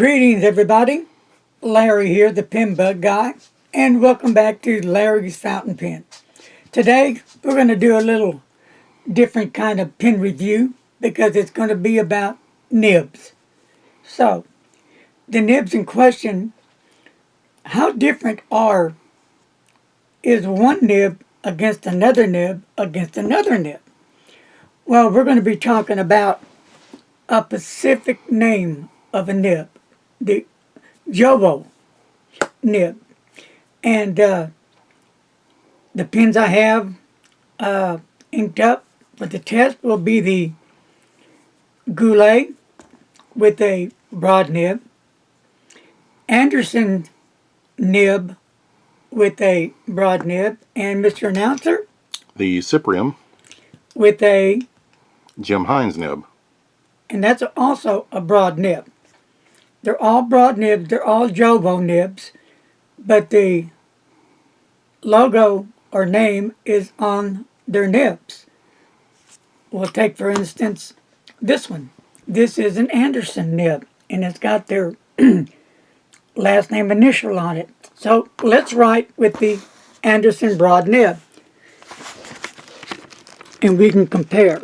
Greetings, everybody. Larry here, the pen bug guy, and welcome back to Larry's Fountain Pen. Today, we're going to do a little different kind of pen review because it's going to be about nibs. So, the nibs in question, how different is one nib against another nib against another nib? Well, we're going to be talking about a specific name of a nib, the Jowo nib. And the pens I have inked up for the test will be the Goulet with a broad nib, Anderson nib with a broad nib, and Mr. Announcer, the Cyprium with a Jim Hines nib. And that's also a broad nib. They're all broad nibs, they're all Jowo nibs, but the logo or name is on their nibs. We'll take, for instance, this one. This is an Anderson nib, and it's got their last name initial on it. So let's write with the Anderson broad nib, and we can compare.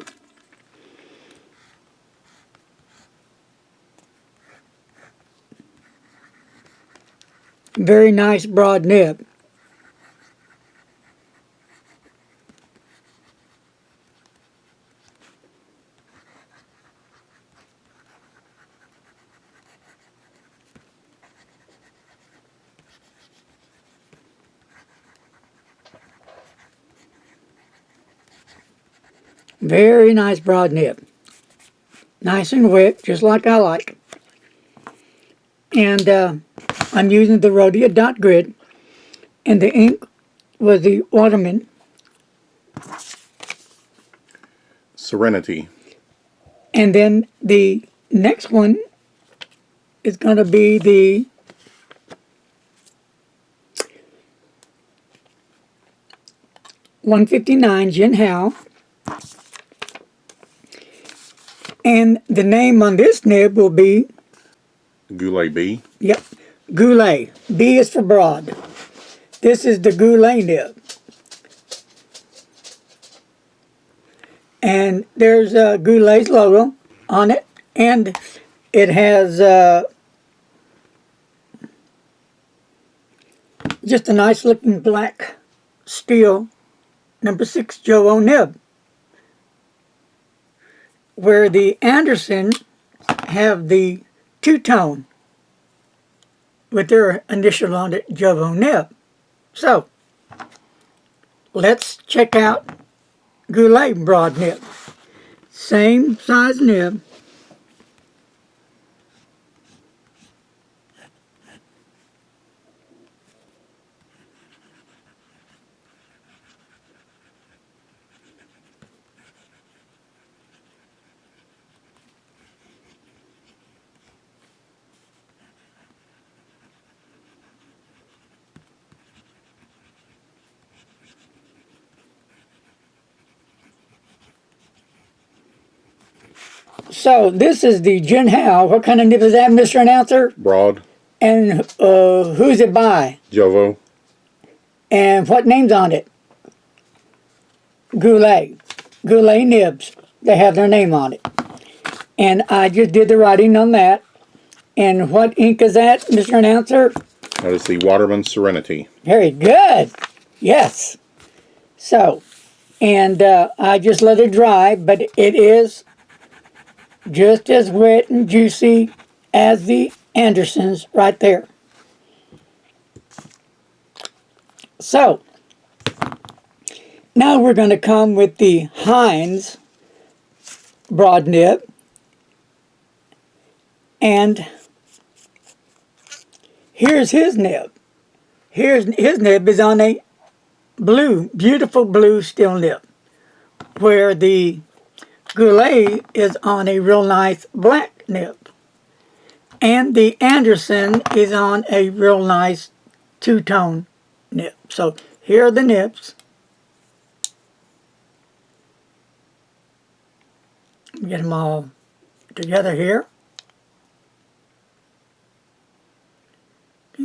Very nice broad nib. Very nice broad nib. Nice and wet, just like I like. And I'm using the Rhodia dot grid, and the ink was the Waterman Serenity. And then the next one is going to be the .159 Jin Hao. And the name on this nib will be Goulet B. Yep, Goulet. B is for broad. This is the Goulet nib. And there's Goulet's logo on it, and it has just a nice looking black steel number 6 Jowo nib, where the Anderson have the two-tone with their initial on it, Jowo nib. So, let's check out Goulet broad nib. Same size nib. So this is the Jin Hao. What kind of nib is that, Mr. Announcer? Broad. And who's it by? Jowo. And what name's on it? Goulet. Goulet nibs. They have their name on it. And I just did the writing on that. And what ink is that, Mr. Announcer? That is the Waterman Serenity. Very good. Yes. So, and I just let it dry, but it is just as wet and juicy as the Andersons right there. So, now we're going to come with the Hines broad nib. And here's his nib. His nib is on a blue, beautiful blue steel nib, where the Goulet is on a real nice black nib. And the Anderson is on a real nice two-tone nib. So here are the nibs. Get them all together here.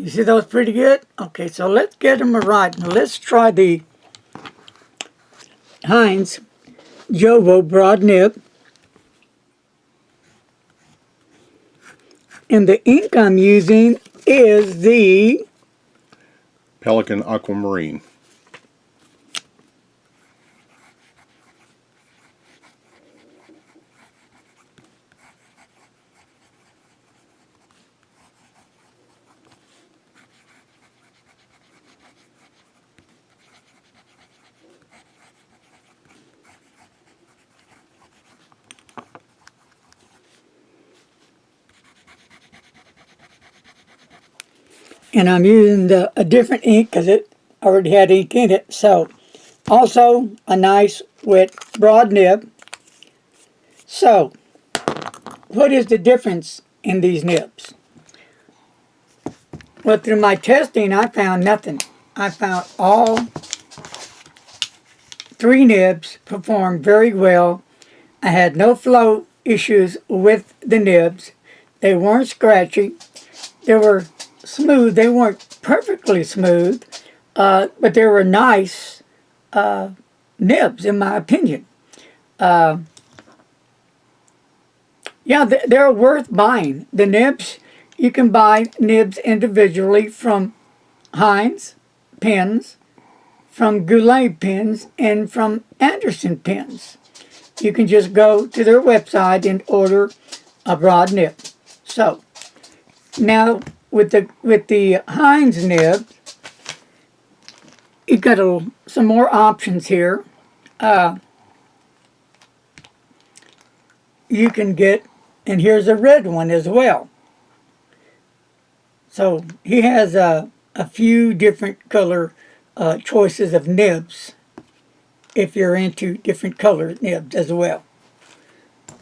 You see those pretty good? Okay, so let's get them right. Now let's try the Heinz Jowo broad nib. And the ink I'm using is the Pelican Aquamarine. and I'm using a different ink because it already had ink in it. So also a nice wet broad nib. So what is the difference in these nibs? Well, through my testing, I found nothing. I found all three nibs performed very well. I had no flow issues with the nibs. They weren't scratchy. They were smooth. They weren't perfectly smooth, but they were nice nibs, in my opinion. Yeah, they're worth buying. The nibs, you can buy nibs individually from Heinz pens, from Goulet pens, and from Anderson pens. You can just go to their website and order a broad nib. So now with the Heinz nib, you've got some more options here. You can get, and here's a red one as well. So he has a few different color choices of nibs if you're into different color nibs as well.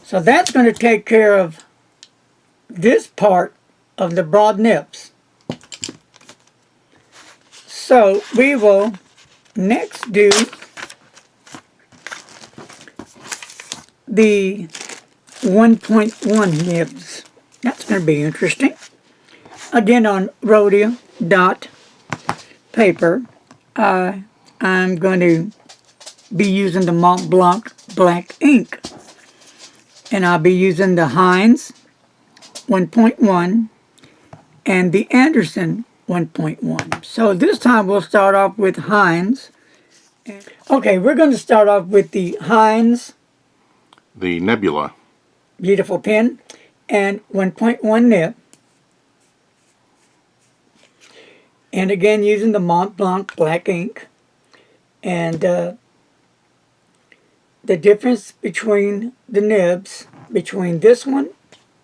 So that's going to take care of this part of the broad nibs. So we will next do the 1.1 nibs. That's going to be interesting. Again on rhodia dot paper, I'm going to be using the Mont Blanc black ink. And I'll be using the Heinz 1.1 and the Anderson 1.1. So this time we'll start off with Heinz. Okay, we're going to start off with the Heinz The Nebula. beautiful pen and 1.1 nib. And again using the Mont Blanc black ink. And the difference between the nibs, between this one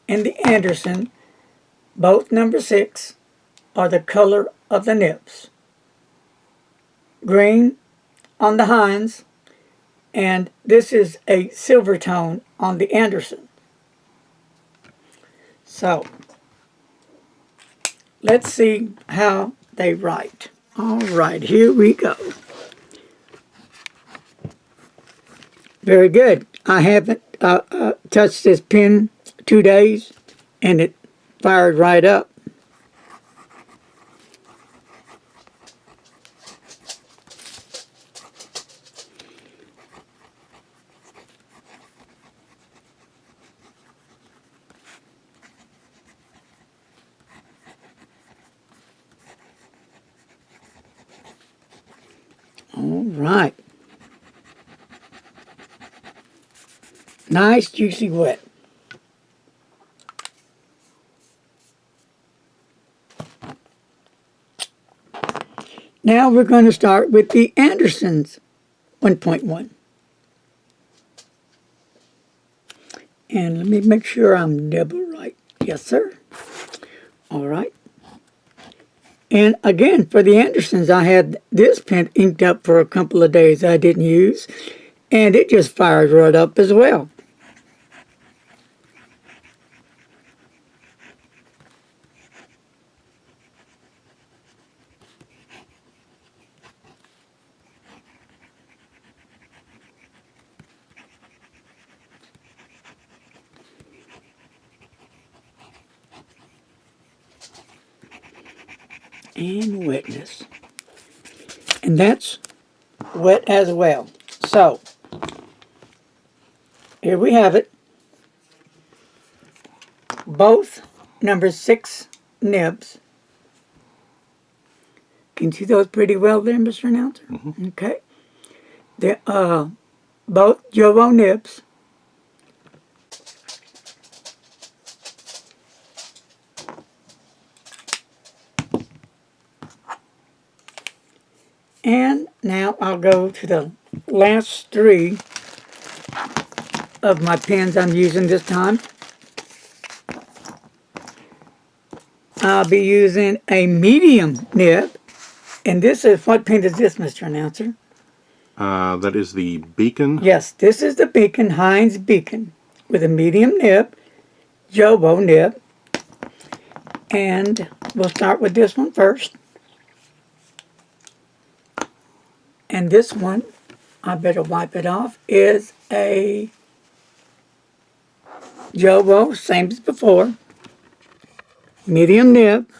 and the Anderson, both number 6, are the color of the nibs. Green on the Heinz, and this is a silver tone on the Anderson. So let's see how they write. All right, here we go. Very good. I haven't touched this pen 2 days, and it fired right up. All right. Nice, juicy wet. Now we're going to start with the Anderson's 1.1. And let me make sure I'm double right. Yes, sir. All right. And again, for the Andersons, I had this pen inked up for a couple of days I didn't use. And it just fired right up as well. and wetness. And that's wet as well. So, here we have it. Both number 6 nibs. Can you see those pretty well there, Mr. Announcer? Mm-hmm. Okay. They're both Jowo nibs. And now I'll go to the last 3 of my pens I'm using this time. I'll be using a medium nib. And this is, what pen is this, Mr. Announcer? That is the Beacon. Yes, this is the Beacon, Heinz Beacon, with a medium nib, Jowo nib. And we'll start with this one first. And this one, I better wipe it off, is a Jowo, same as before, medium nib.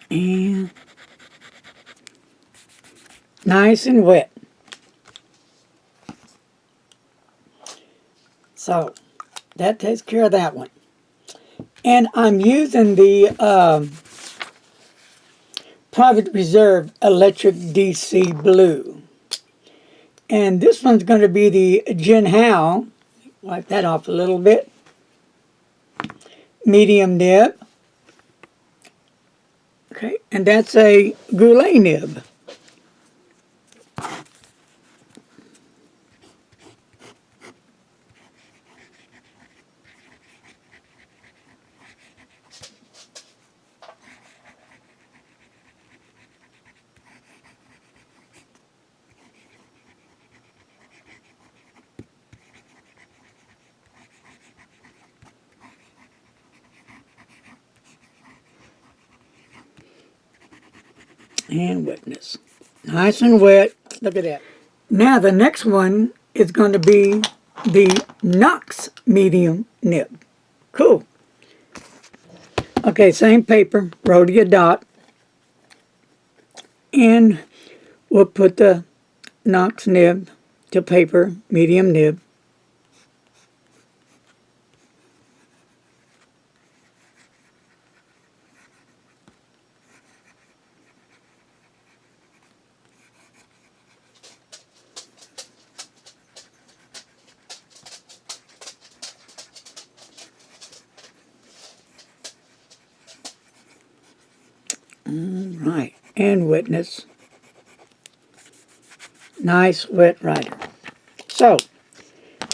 And nice and wet. So that takes care of that one. And I'm using the Private Reserve Electric DC Blue. And this one's going to be the Jinhao. Wipe that off a little bit. Medium nib. Okay, and that's a Goulet nib. And wetness. Nice and wet. Look at that. Now the next one is going to be the Knox medium nib. Cool. Okay, same paper, rhodia dot. And we'll put the Knox nib to paper, medium nib. Right, and wetness. Nice wet writer. So,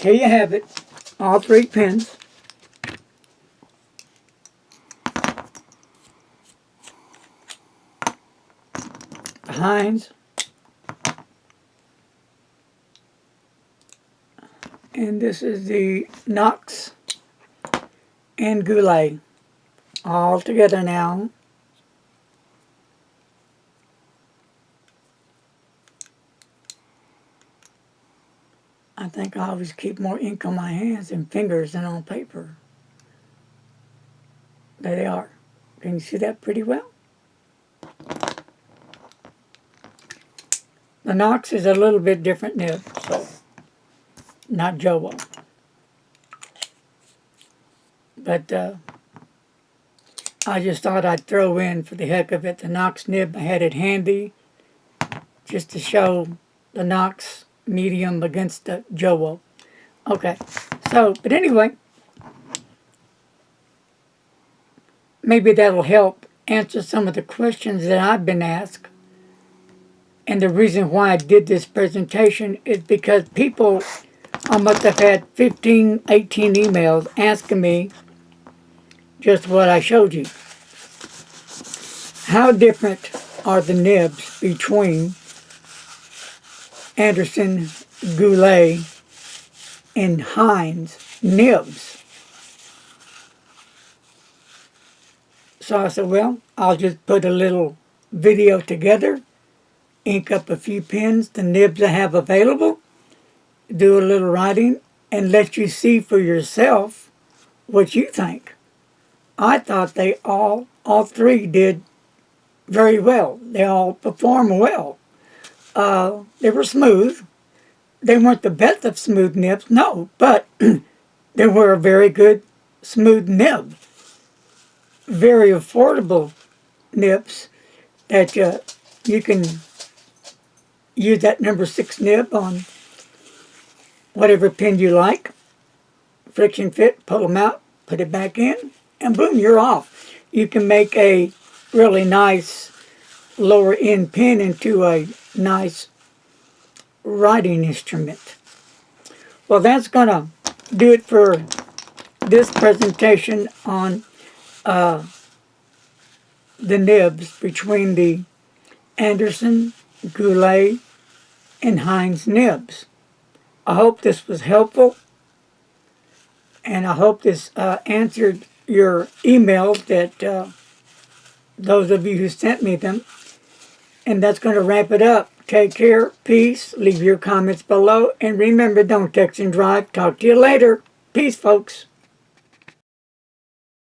here you have it, all 3 pens. Heinz. And this is the Knox and Goulet. All together now. I think I always keep more ink on my hands and fingers than on paper. There they are. Can you see that pretty well? The Knox is a little bit different nib, so not Jowo. But I just thought I'd throw in, for the heck of it, the Knox nib. I had it handy just to show the Knox medium against the Jowo. Okay, so, but anyway, maybe that'll help answer some of the questions that I've been asked. And the reason why I did this presentation is because people, I must have had 15, 18 emails asking me just what I showed you. How different are the nibs between Anderson, Goulet, and Heinz nibs. So I said, well, I'll just put a little video together, ink up a few pens, the nibs I have available, do a little writing, and let you see for yourself what you think. I thought they all three did very well. They all performed well. They were smooth. They weren't the best of smooth nibs, no, but they were a very good smooth nib. Very affordable nibs that you can use that number 6 nib on whatever pen you like. Friction fit, pull them out, put it back in, and boom, you're off. You can make a really nice lower end pen into a nice writing instrument. Well, that's going to do it for this presentation on the nibs between the Anderson, Goulet, and Heinz nibs. I hope this was helpful, and I hope this answered your emails that those of you who sent me them. And that's going to wrap it up. Take care, peace, leave your comments below, and remember, don't text and drive. Talk to you later. Peace, folks.